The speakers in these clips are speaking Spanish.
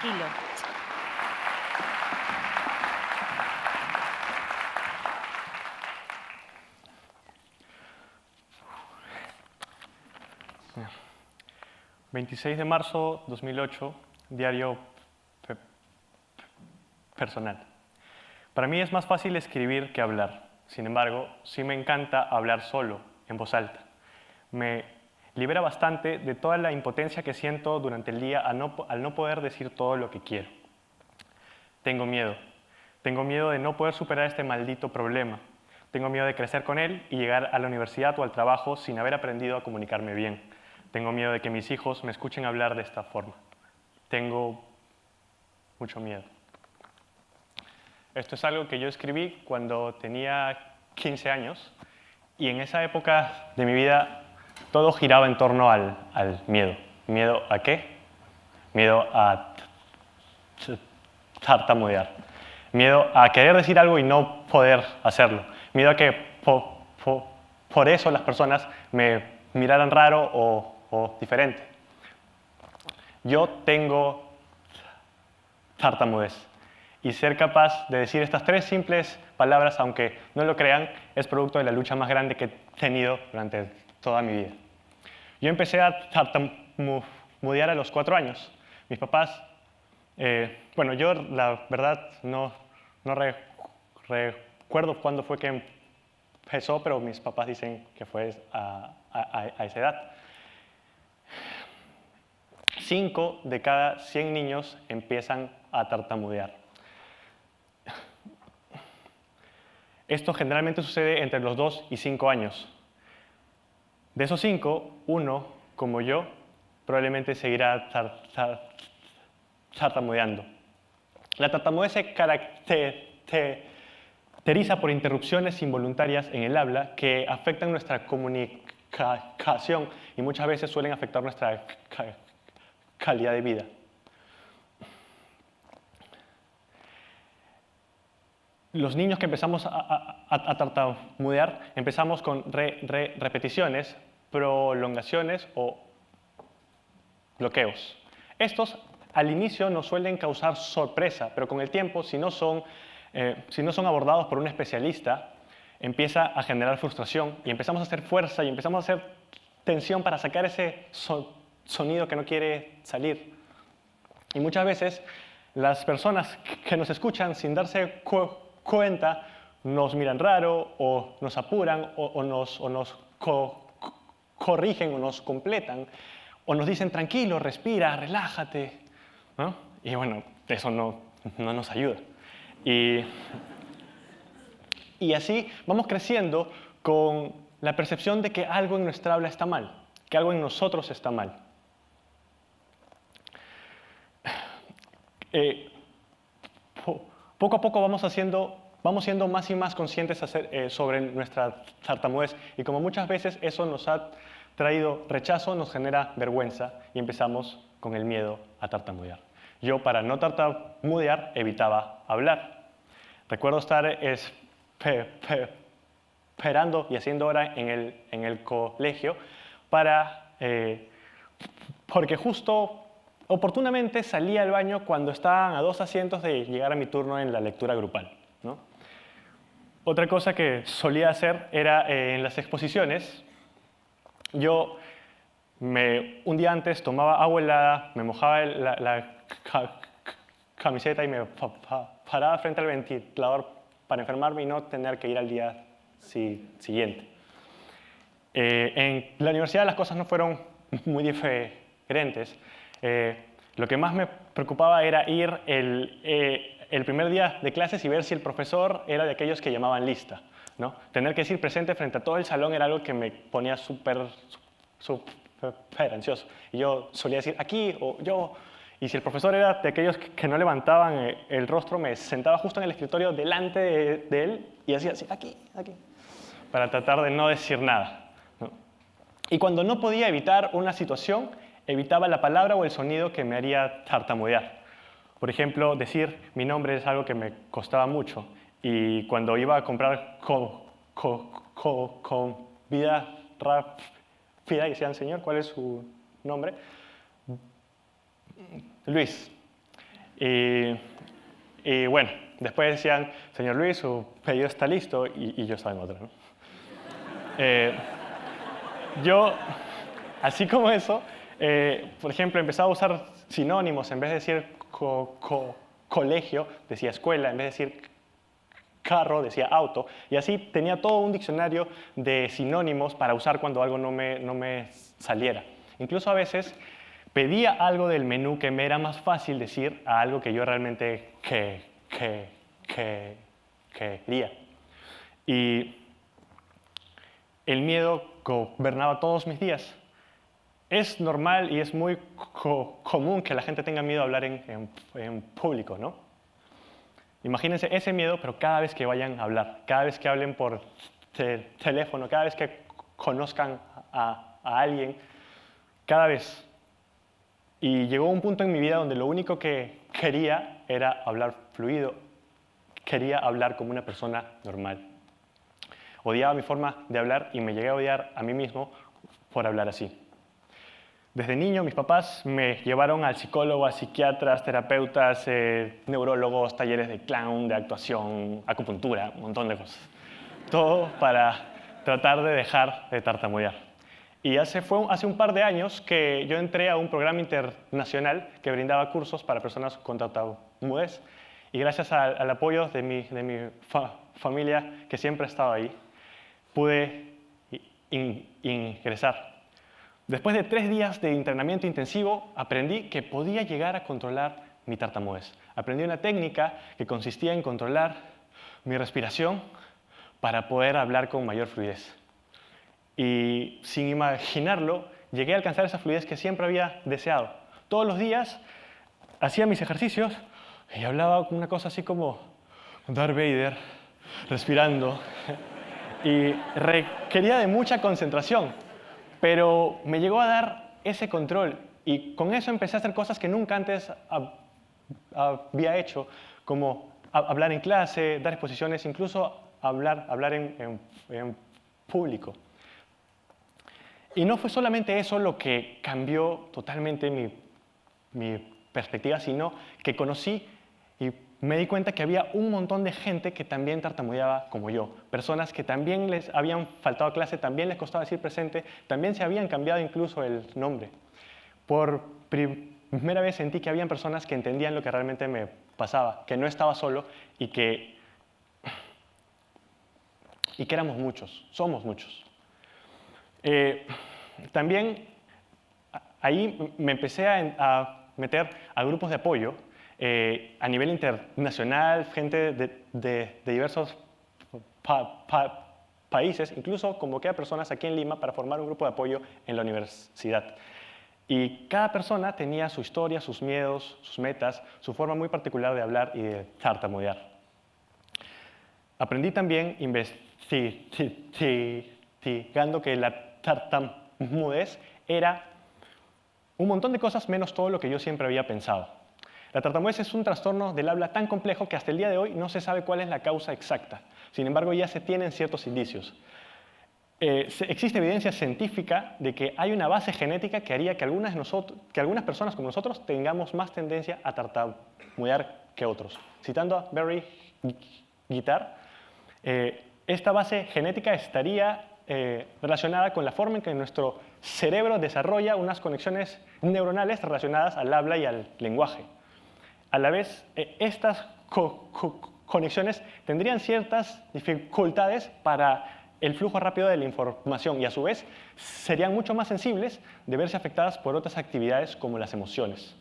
tranquilo. Bien. 26 de marzo 2008, diario personal. Para mí es más fácil escribir que hablar. Sin embargo, sí me encanta hablar solo, en voz alta. Me libera bastante de toda la impotencia que siento durante el día al no poder decir todo lo que quiero. Tengo miedo. Tengo miedo de no poder superar este maldito problema. Tengo miedo de crecer con él y llegar a la universidad o al trabajo sin haber aprendido a comunicarme bien. Tengo miedo de que mis hijos me escuchen hablar de esta forma. Tengo mucho miedo. Esto es algo que yo escribí cuando tenía 15 años y en esa época de mi vida todo giraba en torno al miedo. ¿Miedo a qué? Miedo a tartamudear. Miedo a querer decir algo y no poder hacerlo. Miedo a que por eso las personas me miraran raro o diferente. Yo tengo tartamudez. Y ser capaz de decir estas 3 simples palabras, aunque no lo crean, es producto de la lucha más grande que he tenido durante toda mi vida. Yo empecé a tartamudear a los 4 años. Mis papás, bueno, yo la verdad no recuerdo cuándo fue que empezó, pero mis papás dicen que fue a esa edad. 5 de cada 100 niños empiezan a tartamudear. Esto generalmente sucede entre los 2 y 5 años. De esos 5, 1, como yo, probablemente seguirá tartamudeando. La tartamudez se caracteriza por interrupciones involuntarias en el habla que afectan nuestra comunicación y muchas veces suelen afectar nuestra calidad de vida. Los niños que empezamos a tartamudear, empezamos con repeticiones, prolongaciones o bloqueos. Estos al inicio nos suelen causar sorpresa, pero con el tiempo, si no son abordados por un especialista, empieza a generar frustración y empezamos a hacer fuerza y empezamos a hacer tensión para sacar ese sonido que no quiere salir. Y muchas veces las personas que nos escuchan sin darse cuenta nos miran raro o nos apuran o nos corrigen o nos completan o nos dicen tranquilo, respira, relájate, ¿no? Y bueno, eso no nos ayuda. Y así vamos creciendo con la percepción de que algo en nuestra habla está mal, que algo en nosotros está mal. Poco a poco vamos siendo más y más conscientes sobre nuestra tartamudez y como muchas veces eso nos ha traído rechazo, nos genera vergüenza y empezamos con el miedo a tartamudear. Yo para no tartamudear evitaba hablar. Recuerdo estar esperando y haciendo hora en el colegio porque justo oportunamente salía al baño cuando estaban a 2 asientos de llegar a mi turno en la lectura grupal, ¿no? Otra cosa que solía hacer era en las exposiciones, yo un día antes tomaba agua helada, me mojaba la camiseta y me paraba frente al ventilador para enfermarme y no tener que ir al día siguiente. En la universidad las cosas no fueron muy diferentes. Lo que más me preocupaba era ir el primer día de clases y ver si el profesor era de aquellos que llamaban lista, ¿no? Tener que decir presente frente a todo el salón era algo que me ponía súper ansioso. Y yo solía decir aquí o yo. Y si el profesor era de aquellos que no levantaban el rostro, me sentaba justo en el escritorio delante de él y hacía así, aquí, para tratar de no decir nada, ¿no? Y cuando no podía evitar una situación, evitaba la palabra o el sonido que me haría tartamudear. Por ejemplo, decir mi nombre es algo que me costaba mucho y cuando iba a comprar comida rápida y decían, señor, ¿cuál es su nombre? Luis. Y, y bueno, después decían, señor Luis, su pedido está listo, y yo estaba en otra, ¿no? Yo, así como eso, por ejemplo, empezaba a usar sinónimos. En vez de decir colegio, decía escuela. En vez de decir carro, decía auto. Y así tenía todo un diccionario de sinónimos para usar cuando algo no me saliera. Incluso a veces pedía algo del menú que me era más fácil decir a algo que yo realmente quería. Y el miedo gobernaba todos mis días. Es normal y es muy común que la gente tenga miedo a hablar en público, ¿no? Imagínense ese miedo, pero cada vez que vayan a hablar, cada vez que hablen por teléfono, cada vez que conozcan a alguien, cada vez. Y llegó un punto en mi vida donde lo único que quería era hablar fluido, quería hablar como una persona normal. Odiaba mi forma de hablar y me llegué a odiar a mí mismo por hablar así. Desde niño mis papás me llevaron al psicólogo, a psiquiatras, terapeutas, neurólogos, talleres de clown, de actuación, acupuntura, un montón de cosas. Todo para tratar de dejar de tartamudear. Y hace un par de años que yo entré a un programa internacional que brindaba cursos para personas con tartamudez. Y gracias al apoyo de mi familia, que siempre ha estado ahí, pude ingresar. Después de 3 días de entrenamiento intensivo, aprendí que podía llegar a controlar mi tartamudez. Aprendí una técnica que consistía en controlar mi respiración para poder hablar con mayor fluidez. Y sin imaginarlo, llegué a alcanzar esa fluidez que siempre había deseado. Todos los días hacía mis ejercicios y hablaba con una cosa así como Darth Vader, respirando. Y requería de mucha concentración, pero me llegó a dar ese control y con eso empecé a hacer cosas que nunca antes había hecho, como hablar en clase, dar exposiciones, incluso hablar en público. Y no fue solamente eso lo que cambió totalmente mi perspectiva, sino que conocí y me di cuenta que había un montón de gente que también tartamudeaba como yo. Personas que también les habían faltado a clase, también les costaba decir presente, también se habían cambiado incluso el nombre. Por primera vez sentí que habían personas que entendían lo que realmente me pasaba, que no estaba solo y que éramos muchos, somos muchos. También ahí me empecé a meter a grupos de apoyo a nivel internacional, gente de diversos países. Incluso convoqué a personas aquí en Lima para formar un grupo de apoyo en la universidad. Y cada persona tenía su historia, sus miedos, sus metas, su forma muy particular de hablar y de tartamudear. Aprendí también investigando que la tartamudez era un montón de cosas menos todo lo que yo siempre había pensado. La tartamudez es un trastorno del habla tan complejo que hasta el día de hoy no se sabe cuál es la causa exacta. Sin embargo, ya se tienen ciertos indicios. Existe evidencia científica de que hay una base genética que haría que algunas personas como nosotros tengamos más tendencia a tartamudear que otros. Citando a Barry Guittard, esta base genética estaría relacionada con la forma en que nuestro cerebro desarrolla unas conexiones neuronales relacionadas al habla y al lenguaje. A la vez, estas conexiones tendrían ciertas dificultades para el flujo rápido de la información y a su vez serían mucho más sensibles de verse afectadas por otras actividades como las emociones.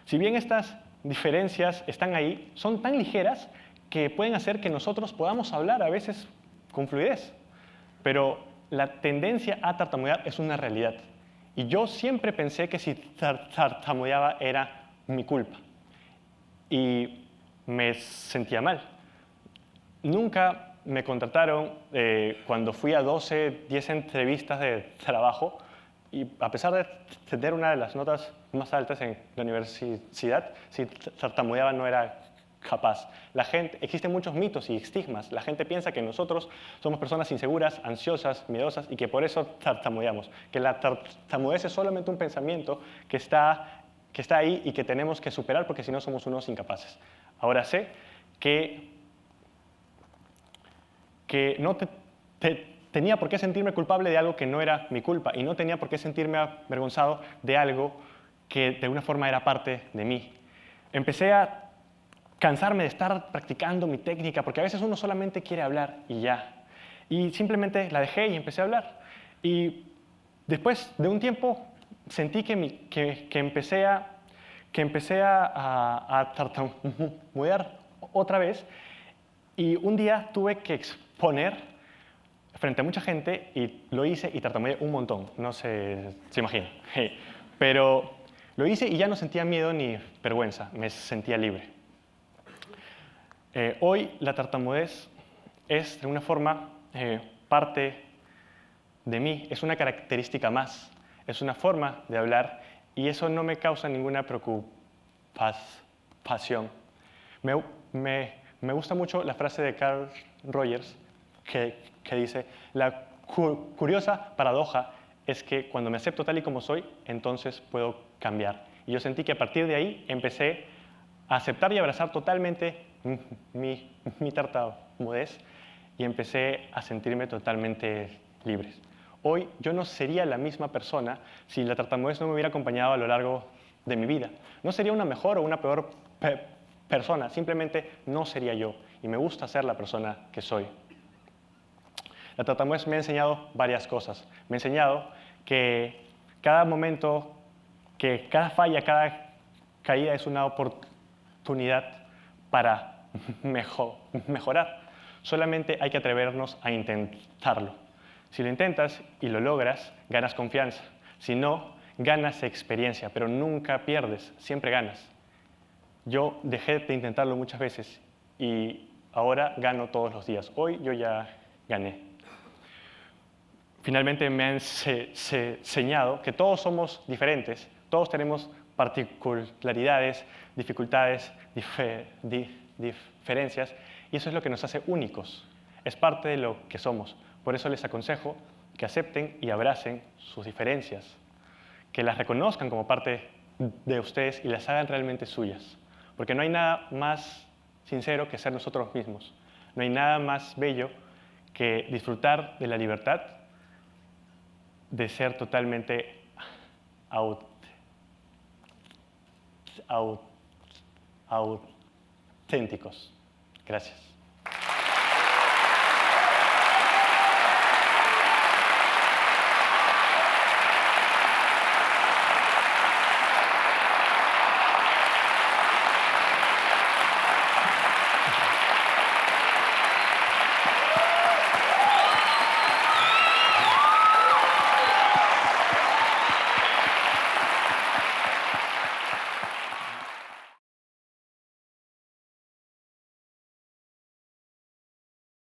Si bien estas diferencias están ahí, son tan ligeras que pueden hacer que nosotros podamos hablar a veces con fluidez, pero la tendencia a tartamudear es una realidad. Y yo siempre pensé que si tartamudeaba era mi culpa. Y me sentía mal. Nunca me contrataron cuando fui a 10 entrevistas de trabajo y a pesar de tener una de las notas más altas en la universidad, si tartamudeaba no era capaz. Existen muchos mitos y estigmas. La gente piensa que nosotros somos personas inseguras, ansiosas, miedosas y que por eso tartamudeamos. Que la tartamudez es solamente un pensamiento que está que está ahí y que tenemos que superar porque si no somos unos incapaces. Ahora sé que no tenía por qué sentirme culpable de algo que no era mi culpa y no tenía por qué sentirme avergonzado de algo que de alguna forma era parte de mí. Empecé a cansarme de estar practicando mi técnica, porque a veces uno solamente quiere hablar y ya. Y simplemente la dejé y empecé a hablar. Y después de un tiempo sentí que empecé a tartamudear otra vez. Y un día tuve que exponer frente a mucha gente y lo hice y tartamudeé un montón. No se imagina. Pero lo hice y ya no sentía miedo ni vergüenza. Me sentía libre. Hoy la tartamudez es de una forma parte de mí, es una característica más, es una forma de hablar y eso no me causa ninguna preocupación. Me gusta mucho la frase de Carl Rogers que dice, la curiosa paradoja es que cuando me acepto tal y como soy, entonces puedo cambiar. Y yo sentí que a partir de ahí empecé a aceptar y abrazar totalmente mi tartamudez y empecé a sentirme totalmente libre. Hoy yo no sería la misma persona si la tartamudez no me hubiera acompañado a lo largo de mi vida. No sería una mejor o una peor persona, simplemente no sería yo. Y me gusta ser la persona que soy. La tartamudez me ha enseñado varias cosas. Me ha enseñado que cada momento, que cada falla, cada caída es una oportunidad para mejorar. Solamente hay que atrevernos a intentarlo. Si lo intentas y lo logras, ganas confianza. Si no, ganas experiencia, pero nunca pierdes, siempre ganas. Yo dejé de intentarlo muchas veces y ahora gano todos los días. Hoy yo ya gané. Finalmente me han enseñado que todos somos diferentes, todos tenemos particularidades, dificultades, diferencias, y eso es lo que nos hace únicos. Es parte de lo que somos. Por eso les aconsejo que acepten y abracen sus diferencias, que las reconozcan como parte de ustedes y las hagan realmente suyas. Porque no hay nada más sincero que ser nosotros mismos. No hay nada más bello que disfrutar de la libertad de ser totalmente auténticos. Gracias.